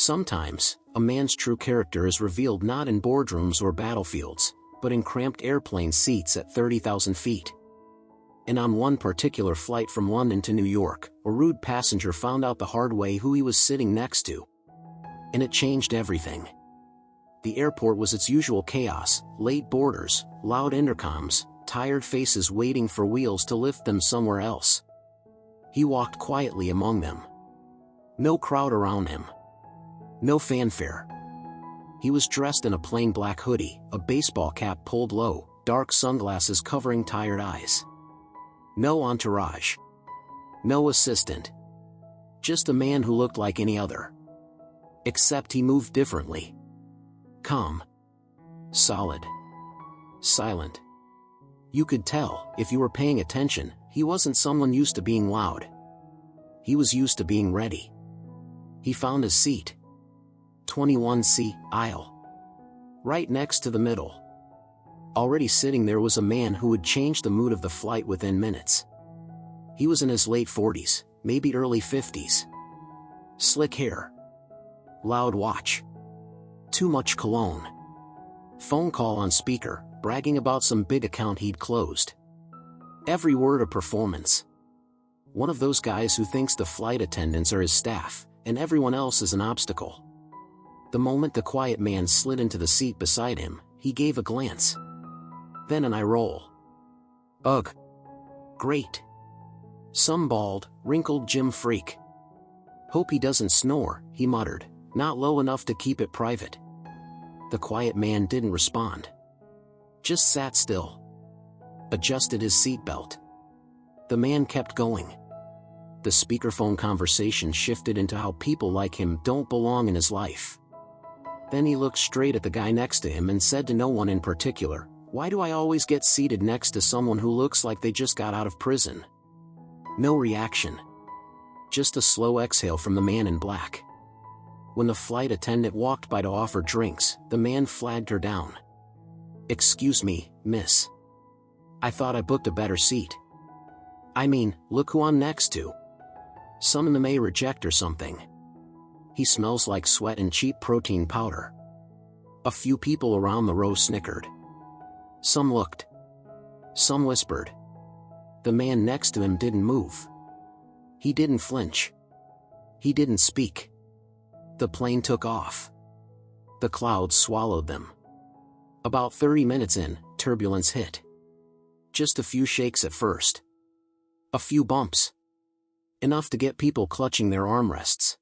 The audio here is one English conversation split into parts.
Sometimes, a man's true character is revealed not in boardrooms or battlefields, but in cramped airplane seats at 30,000 feet. And on one particular flight from London to New York, a rude passenger found out the hard way who he was sitting next to. And it changed everything. The airport was its usual chaos: late boarders, loud intercoms, tired faces waiting for wheels to lift them somewhere else. He walked quietly among them. No crowd around him. No fanfare. He was dressed in a plain black hoodie, a baseball cap pulled low, dark sunglasses covering tired eyes. No entourage. No assistant. Just a man who looked like any other. Except he moved differently. Calm. Solid. Silent. You could tell, if you were paying attention, he wasn't someone used to being loud. He was used to being ready. He found his seat. 21C, aisle. Right next to the middle. Already sitting there was a man who would change the mood of the flight within minutes. He was in his late 40s, maybe early 50s. Slick hair. Loud watch. Too much cologne. Phone call on speaker, bragging about some big account he'd closed. Every word a performance. One of those guys who thinks the flight attendants are his staff, and everyone else is an obstacle. The moment the quiet man slid into the seat beside him, he gave a glance. Then an eye roll. Ugh. Great. Some bald, wrinkled gym freak. Hope he doesn't snore, he muttered, not low enough to keep it private. The quiet man didn't respond. Just sat still. Adjusted his seatbelt. The man kept going. The speakerphone conversation shifted into how people like him don't belong in his life. Then he looked straight at the guy next to him and said to no one in particular, "Why do I always get seated next to someone who looks like they just got out of prison?" No reaction. Just a slow exhale from the man in black. When the flight attendant walked by to offer drinks, the man flagged her down. "Excuse me, miss. I thought I booked a better seat. I mean, look who I'm next to. Some of them may reject or something. He smells like sweat and cheap protein powder." A few people around the row snickered. Some looked. Some whispered. The man next to him didn't move. He didn't flinch. He didn't speak. The plane took off. The clouds swallowed them. About 30 minutes in, turbulence hit. Just a few shakes at first. A few bumps. Enough to get people clutching their armrests.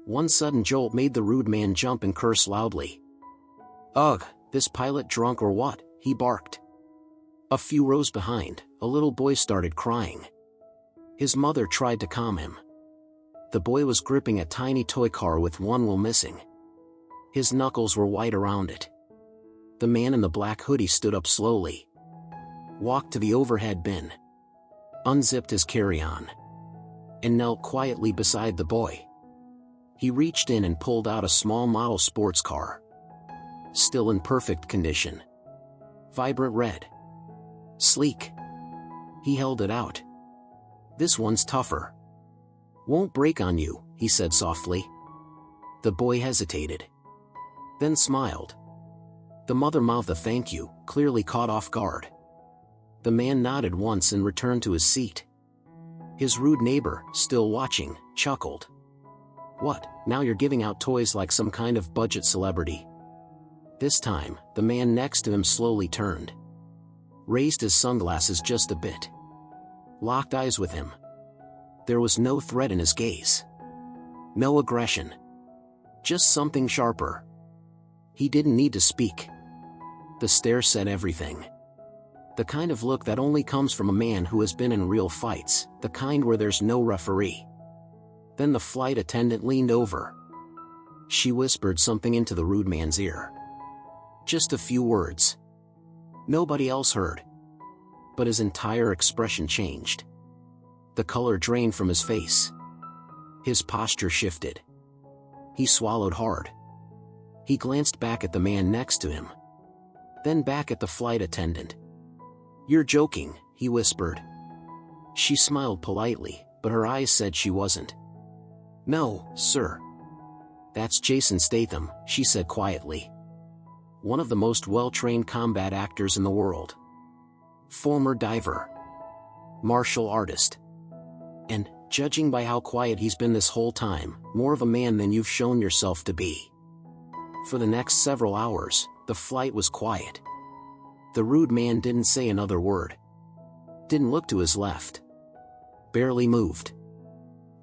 One sudden jolt made the rude man jump and curse loudly. "Ugh, this pilot drunk or what?" he barked. A few rows behind, a little boy started crying. His mother tried to calm him. The boy was gripping a tiny toy car with one wheel missing. His knuckles were white around it. The man in the black hoodie stood up slowly. Walked to the overhead bin. Unzipped his carry-on. And knelt quietly beside the boy. He reached in and pulled out a small model sports car. Still in perfect condition. Vibrant red. Sleek. He held it out. "This one's tougher. Won't break on you," he said softly. The boy hesitated. Then smiled. The mother mouthed a thank you, clearly caught off guard. The man nodded once and returned to his seat. His rude neighbor, still watching, chuckled. "What, now you're giving out toys like some kind of budget celebrity?" This time, the man next to him slowly turned. Raised his sunglasses just a bit. Locked eyes with him. There was no threat in his gaze. No aggression. Just something sharper. He didn't need to speak. The stare said everything. The kind of look that only comes from a man who has been in real fights, the kind where there's no referee. Then the flight attendant leaned over. She whispered something into the rude man's ear. Just a few words. Nobody else heard. But his entire expression changed. The color drained from his face. His posture shifted. He swallowed hard. He glanced back at the man next to him. Then back at the flight attendant. "You're joking," he whispered. She smiled politely, but her eyes said she wasn't. "No, sir. "That's Jason Statham," she said quietly. "One of the most well-trained combat actors in the world. Former diver. Martial artist. And, judging by how quiet he's been this whole time, more of a man than you've shown yourself to be." For the next several hours, the flight was quiet. The rude man didn't say another word. Didn't look to his left. Barely moved.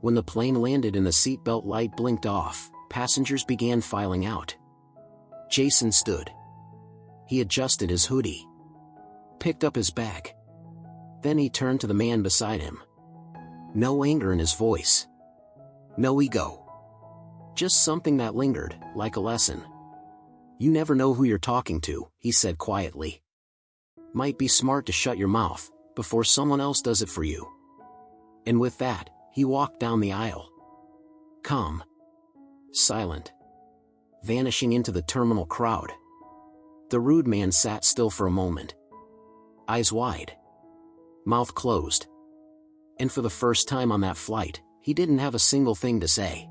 When the plane landed and the seatbelt light blinked off, passengers began filing out. Jason stood. He adjusted his hoodie. Picked up his bag. Then he turned to the man beside him. No anger in his voice. No ego. Just something that lingered, like a lesson. "You never know who you're talking to," he said quietly. "Might be smart to shut your mouth before someone else does it for you." And with that, he walked down the aisle. Calm. Silent. Vanishing into the terminal crowd. The rude man sat still for a moment. Eyes wide. Mouth closed. And for the first time on that flight, he didn't have a single thing to say.